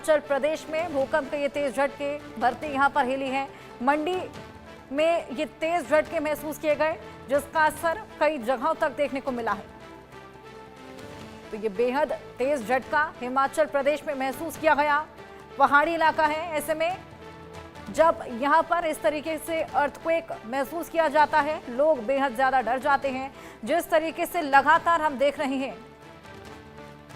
हिमाचल प्रदेश में भूकंप के ये तेज झटके, धरती यहां पर हिली है। मंडी में ये तेज झटके महसूस किए गए, जिसका असर कई जगहों तक देखने को मिला है। तो ये बेहद तेज झटका हिमाचल प्रदेश में महसूस किया गया। पहाड़ी इलाका है, ऐसे में जब यहाँ पर इस तरीके से अर्थक्वेक महसूस किया जाता है, लोग बेहद ज्यादा डर जाते हैं। जिस तरीके से लगातार हम देख रहे हैं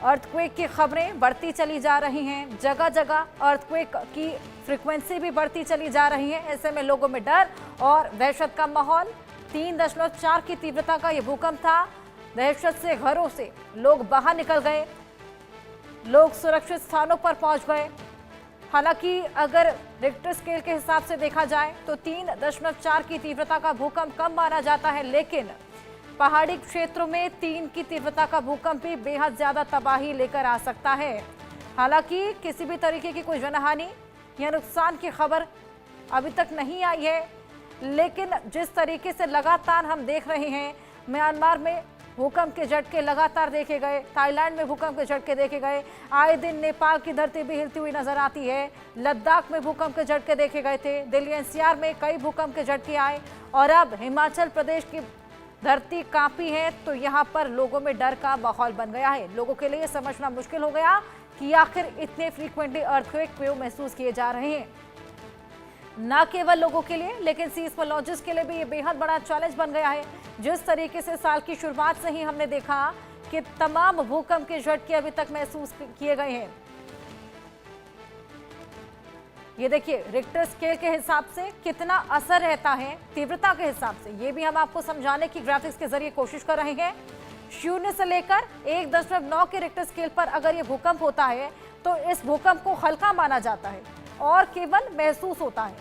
अर्थक्वेक की खबरें बढ़ती चली जा रही हैं, जगह जगह अर्थक्वेक की फ्रीक्वेंसी भी बढ़ती चली जा रही है। ऐसे में लोगों में डर और दहशत का माहौल। 3.4 की तीव्रता का यह भूकंप था। दहशत से घरों से लोग बाहर निकल गए, लोग सुरक्षित स्थानों पर पहुंच गए। हालांकि अगर रिक्टर स्केल के हिसाब से देखा जाए तो 3.4 की तीव्रता का भूकंप कम माना जाता है, लेकिन पहाड़ी क्षेत्रों में 3 की तीव्रता का भूकंप भी बेहद ज्यादा तबाही लेकर आ सकता है। हालांकि किसी भी तरीके की कोई जनहानि या नुकसान की खबर अभी तक नहीं आई है, लेकिन जिस तरीके से लगातार हम देख रहे हैं, म्यांमार में भूकंप के झटके लगातार देखे गए, थाईलैंड में भूकंप के झटके देखे गए, आए दिन नेपाल की धरती भी हिलती हुई नजर आती है। लद्दाख में भूकंप के झटके देखे गए थे, दिल्ली एनसीआर में कई भूकंप के झटके आए और अब हिमाचल प्रदेश की धरती कांपी है। तो यहाँ पर लोगों में डर का माहौल बन गया है। लोगों के लिए समझना मुश्किल हो गया कि आखिर इतने फ्रीक्वेंटली अर्थक्वेक क्यों महसूस किए जा रहे हैं। न केवल लोगों के लिए, लेकिन सीस्मोलॉजिस्ट के लिए भी ये बेहद बड़ा चैलेंज बन गया है। जिस तरीके से साल की शुरुआत से ही हमने देखा कि तमाम भूकंप के झटके अभी तक महसूस किए गए हैं। ये देखिए रिक्टर स्केल के हिसाब से कितना असर रहता है, तीव्रता के हिसाब से, ये भी हम आपको समझाने की ग्राफिक्स के जरिए कोशिश कर रहे हैं। 0 से लेकर 1.9 के रिक्टर स्केल पर अगर ये भूकंप होता है तो इस भूकंप को हल्का माना जाता है और केवल महसूस होता है।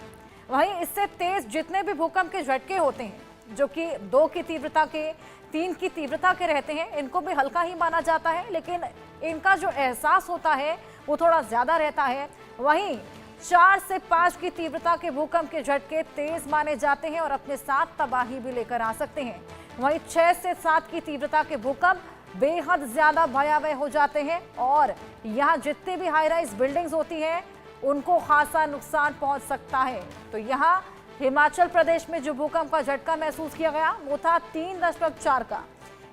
वहीं इससे तेज जितने भी भूकंप के झटके होते हैं, जो कि 2 की तीव्रता के, 3 की तीव्रता के रहते हैं, इनको भी हल्का ही माना जाता है, लेकिन इनका जो एहसास होता है वो थोड़ा ज्यादा रहता है। वहीं 4 से 5 की तीव्रता के भूकंप के झटके तेज माने जाते हैं और अपने साथ तबाही भी लेकर आ सकते हैं। वहीं 6 से 7 की तीव्रता के भूकंप बेहद ज्यादा भयावह हो जाते हैं और यहाँ जितनी भी हाई राइज बिल्डिंग्स होती हैं उनको खासा नुकसान पहुंच सकता है। तो यहाँ हिमाचल प्रदेश में जो भूकंप का झटका महसूस किया गया वो था 3.4 का,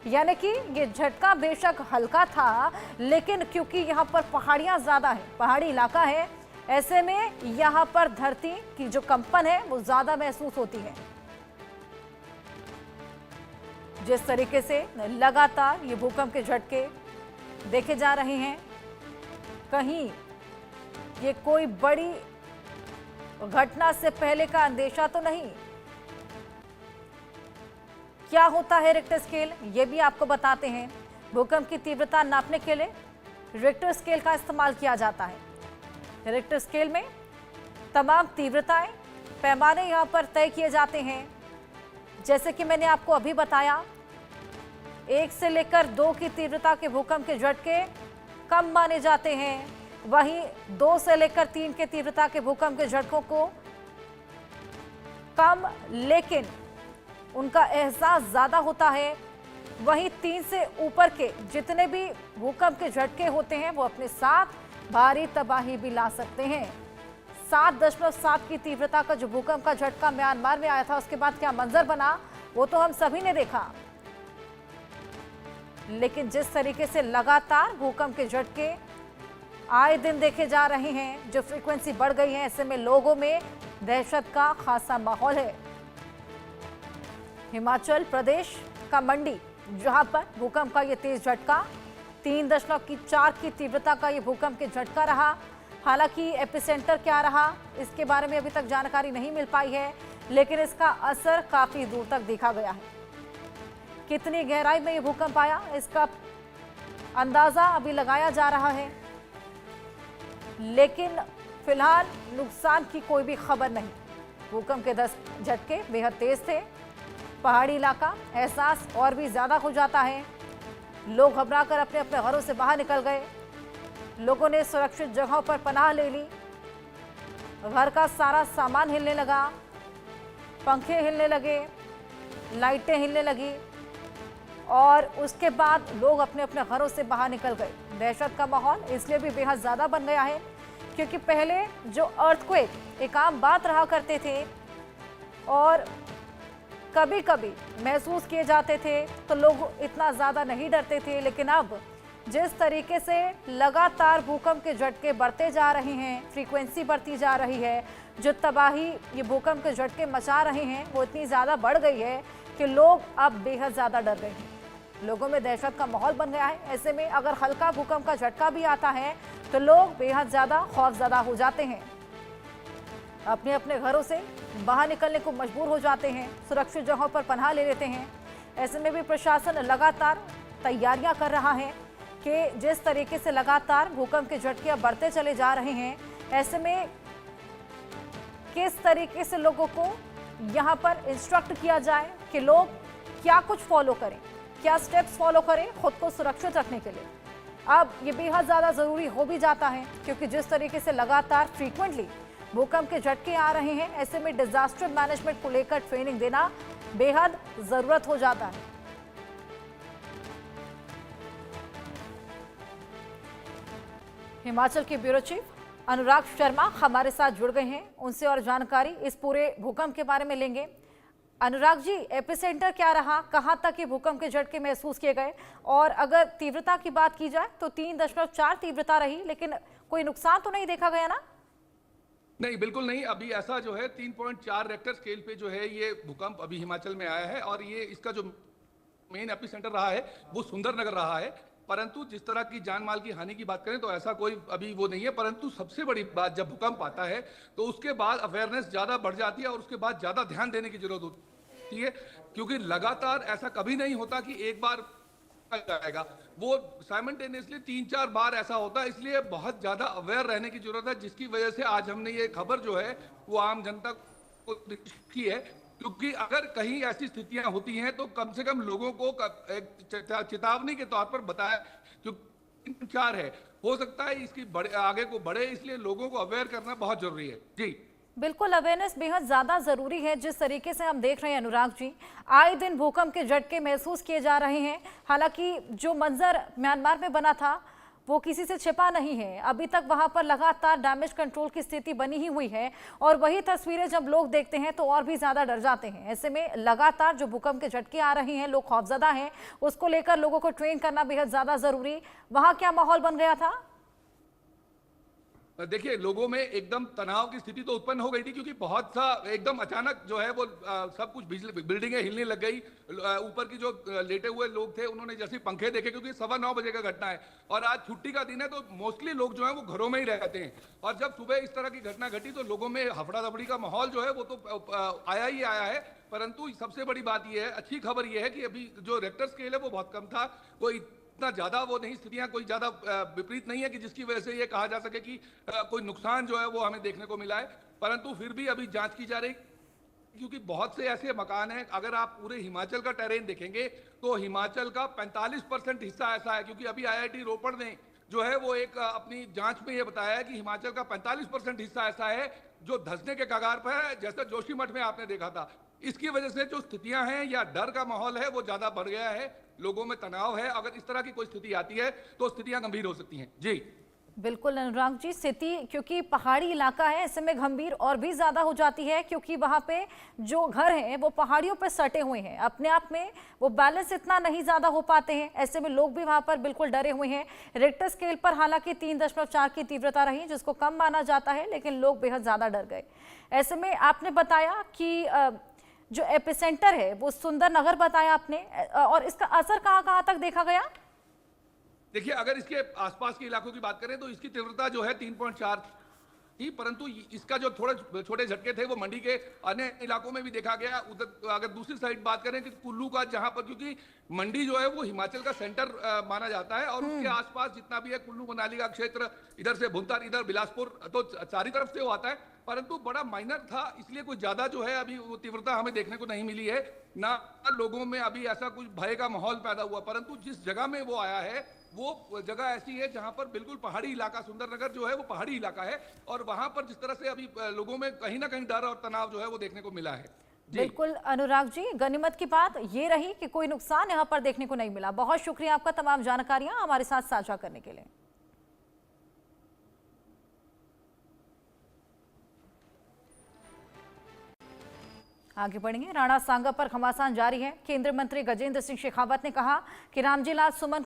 यानी कि ये झटका बेशक हल्का था, लेकिन क्योंकि यहाँ पर पहाड़ियां ज्यादा है, पहाड़ी इलाका है, ऐसे में यहाँ पर धरती की जो कंपन है वो ज्यादा महसूस होती है। जिस तरीके से लगातार ये भूकंप के झटके देखे जा रहे हैं, कहीं ये कोई बड़ी घटना से पहले का अंदेशा तो नहीं। क्या होता है रिक्टर स्केल, ये भी आपको बताते हैं। भूकंप की तीव्रता नापने के लिए रिक्टर स्केल का इस्तेमाल किया जाता है। रिक्टर स्केल में तमाम तीव्रताएं, पैमाने यहां पर तय किए जाते हैं। जैसे कि मैंने आपको अभी बताया, 1 से लेकर 2 की तीव्रता के भूकंप के झटके कम माने जाते हैं। वहीं 2 से लेकर 3 के तीव्रता के भूकंप के झटकों को कम, लेकिन उनका एहसास ज्यादा होता है। वहीं 3 से ऊपर के जितने भी भूकंप के झटके होते हैं वो अपने साथ भारी तबाही भी ला सकते हैं। 7.7 की तीव्रता का जो भूकंप का झटका म्यांमार में आया था, उसके बाद क्या मंजर बना वो तो हम सभी ने देखा। लेकिन जिस तरीके से लगातार भूकंप के झटके आए दिन देखे जा रहे हैं, जो फ्रीक्वेंसी बढ़ गई है, ऐसे में लोगों में दहशत का खासा माहौल है। हिमाचल प्रदेश का मंडी, जहां पर भूकंप का ये तेज झटका 3.4 की तीव्रता का ये भूकंप के झटका रहा। हालांकि एपिसेंटर क्या रहा इसके बारे में अभी तक जानकारी नहीं मिल पाई है, लेकिन इसका असर काफी दूर तक देखा गया है। कितनी गहराई में ये भूकंप आया इसका अंदाजा अभी लगाया जा रहा है, लेकिन फिलहाल नुकसान की कोई भी खबर नहीं। भूकंप के 10 झटके बेहद तेज थे। पहाड़ी इलाका, एहसास और भी ज्यादा हो जाता है। लोग घबराकर अपने अपने घरों से बाहर निकल गए। लोगों ने सुरक्षित जगहों पर पनाह ले ली। घर का सारा सामान हिलने लगा, पंखे हिलने लगे, लाइटें हिलने लगी और उसके बाद लोग अपने अपने घरों से बाहर निकल गए। दहशत का माहौल इसलिए भी बेहद ज्यादा बन गया है क्योंकि पहले जो अर्थक्वेक एक आम बात रहा करते थे और कभी कभी महसूस किए जाते थे तो लोग इतना ज़्यादा नहीं डरते थे, लेकिन अब जिस तरीके से लगातार भूकंप के झटके बढ़ते जा रहे हैं, फ्रीक्वेंसी बढ़ती जा रही है, जो तबाही ये भूकंप के झटके मचा रहे हैं वो इतनी ज़्यादा बढ़ गई है कि लोग अब बेहद ज़्यादा डर रहे हैं। लोगों में दहशत का माहौल बन गया है। ऐसे में अगर हल्का भूकंप का झटका भी आता है तो लोग बेहद ज़्यादा खौफजदा हो जाते हैं, अपने अपने घरों से बाहर निकलने को मजबूर हो जाते हैं, सुरक्षित जगहों पर पनाह ले लेते हैं। ऐसे में भी प्रशासन लगातार तैयारियां कर रहा है कि जिस तरीके से लगातार भूकंप के झटके बढ़ते चले जा रहे हैं, ऐसे में किस तरीके से लोगों को यहाँ पर इंस्ट्रक्ट किया जाए कि लोग क्या कुछ फॉलो करें, क्या स्टेप्स फॉलो करें खुद को सुरक्षित रखने के लिए। अब ये बेहद ज़्यादा ज़रूरी हो भी जाता है क्योंकि जिस तरीके से लगातार फ्रीक्वेंटली भूकंप के झटके आ रहे हैं, ऐसे में डिजास्टर मैनेजमेंट को लेकर ट्रेनिंग देना बेहद ज़रूरत हो जाता है। हिमाचल के ब्यूरो चीफ अनुराग शर्मा हमारे साथ जुड़ गए हैं, उनसे और जानकारी इस पूरे भूकंप के बारे में लेंगे। अनुराग जी, एपिसेंटर क्या रहा, कहां तक ये भूकंप के झटके महसूस किए गए, और अगर तीव्रता की बात की जाए तो 3.4 तीव्रता रही, लेकिन कोई नुकसान तो नहीं देखा गया ना? नहीं, बिल्कुल नहीं। अभी ऐसा जो है 3.4 रेक्टर स्केल पे जो है ये भूकंप अभी हिमाचल में आया है और ये इसका जो मेन एपिसेंटर रहा है वो सुंदरनगर रहा है। परंतु जिस तरह की जान माल की हानि की बात करें तो ऐसा कोई अभी वो नहीं है। परंतु सबसे बड़ी बात, जब भूकंप आता है तो उसके बाद अवेयरनेस ज्यादा बढ़ जाती है और उसके बाद ज्यादा ध्यान देने की जरूरत होती है, क्योंकि लगातार ऐसा कभी नहीं होता कि एक बार जाएगा, वो साइमल्टेनियसली 3-4 बार ऐसा होता है। इसलिए बहुत ज्यादा अवेयर रहने की जरूरत है, जिसकी वजह से आज हमने ये खबर जो है वो आम जनता को की है, क्योंकि अगर कहीं ऐसी स्थितियां होती हैं तो कम से कम लोगों को एक चेतावनी के तौर पर बताया, क्योंकि 4 है, हो सकता है इसकी आगे को बढ़े, इसलिए लोगों को अवेयर करना बहुत जरूरी है। जी बिल्कुल, अवेयरनेस बेहद ज़्यादा ज़रूरी है। जिस तरीके से हम देख रहे हैं अनुराग जी, आए दिन भूकंप के झटके महसूस किए जा रहे हैं। हालांकि जो मंजर म्यांमार में बना था वो किसी से छिपा नहीं है, अभी तक वहां पर लगातार डैमेज कंट्रोल की स्थिति बनी ही हुई है, और वही तस्वीरें जब लोग देखते हैं तो और भी ज़्यादा डर जाते हैं। ऐसे में लगातार जो भूकंप के झटके आ रहे हैं, लोग खौफजदा हैं, उसको लेकर लोगों को ट्रेन करना बेहद ज़्यादा ज़रूरी। वहाँ क्या माहौल बन गया था? देखिए, लोगों में एकदम तनाव की स्थिति तो उत्पन्न हो गई थी, क्योंकि बहुत सा एकदम अचानक जो है वो सब कुछ बिल्डिंगें हिलने लग गई। ऊपर की जो लेटे हुए लोग थे उन्होंने जैसे पंखे देखे, क्योंकि 9:15 बजे का घटना है और आज छुट्टी का दिन है, तो मोस्टली लोग जो है वो घरों में ही रहते हैं। और जब सुबह इस तरह की घटना घटी तो लोगों में हफड़ा दफड़ी का माहौल जो है वो तो आया ही आया है। परंतु सबसे बड़ी बात यह है, अच्छी खबर यह है कि अभी जो रेक्टर स्केल है वो बहुत कम था, कोई इतना ज्यादा वो नहीं, स्थितियां कोई ज्यादा विपरीत नहीं है कि जिसकी वजह से ये कहा जा सके कि कोई नुकसान जो है वो हमें देखने को मिला है। परंतु फिर भी अभी जांच की जा रही, क्योंकि बहुत से ऐसे मकान हैं, अगर आप पूरे हिमाचल का टेरेन देखेंगे तो हिमाचल का 45% हिस्सा ऐसा है, क्योंकि अभी IIT रोपड़ ने जो है वो एक अपनी जांच में ये बताया है कि हिमाचल का 45% हिस्सा ऐसा है जो धंसने के कगार पर है, जैसा जोशीमठ में आपने देखा था। इसकी वजह से जो स्थितियां हैं या डर का माहौल है वो ज्यादा बढ़ गया है, लोगों में तनाव है। अगर इस तरह की कोई स्थिति आती है तो स्थितियां गंभीर हो सकती हैं। जी बिल्कुल अनुराग जी, स्थिति क्योंकि पहाड़ी इलाका है, ऐसे में गंभीर और भी ज्यादा हो जाती है, क्योंकि वहां पे जो घर हैं वो पहाड़ियों पर सटे हुए हैं, अपने आप में वो बैलेंस इतना नहीं ज्यादा हो पाते हैं। ऐसे में लोग भी वहां पर बिल्कुल डरे हुए हैं। रिक्टर स्केल पर हालांकि 3.4 की तीव्रता रही, जिसको कम माना जाता है, लेकिन लोग बेहद ज्यादा डर गए। ऐसे में आपने बताया कि जो एपिसेंटर है वो सुंदरनगर बताया आपने, और इसका असर कहां कहां तक देखा गया? देखिए, अगर इसके आसपास के इलाकों की बात करें तो इसकी तीव्रता जो है 3.4 थी, परंतु इसका जो थोड़े छोटे झटके थे वो मंडी के अन्य इलाकों में भी देखा गया। उधर अगर दूसरी साइड बात करें कि कुल्लू का, जहां पर, क्योंकि मंडी जो है वो हिमाचल का सेंटर माना जाता है और उसके आसपास जितना भी है कुल्लू मनाली का क्षेत्र, इधर से भुंतर, इधर बिलासपुर, तो चारी तरफ से वो आता है, परंतु बड़ा माइनर था, इसलिए कुछ ज्यादा जो है अभी वो तीव्रता हमें देखने को नहीं मिली है। ना लोगों में अभी ऐसा कुछ भय का माहौल पैदा हुआ, परंतु जिस जगह में वो आया है वो जगह ऐसी है जहां पर बिल्कुल पहाड़ी इलाका, सुंदरनगर जो है वो पहाड़ी इलाका है, और वहां पर जिस तरह से अभी लोगों में कहीं ना कहीं डर और तनाव जो है वो देखने को मिला है। बिल्कुल अनुराग जी, गनीमत की बात ये रही कि कोई नुकसान यहाँ पर देखने को नहीं मिला। बहुत शुक्रिया आपका तमाम जानकारियां हमारे साथ साझा करने के लिए। आगे बढ़ेंगे। राणा सांगा पर घमासान जारी है। केंद्रीय मंत्री गजेंद्र सिंह शेखावत ने कहा कि रामजी लाल सुमन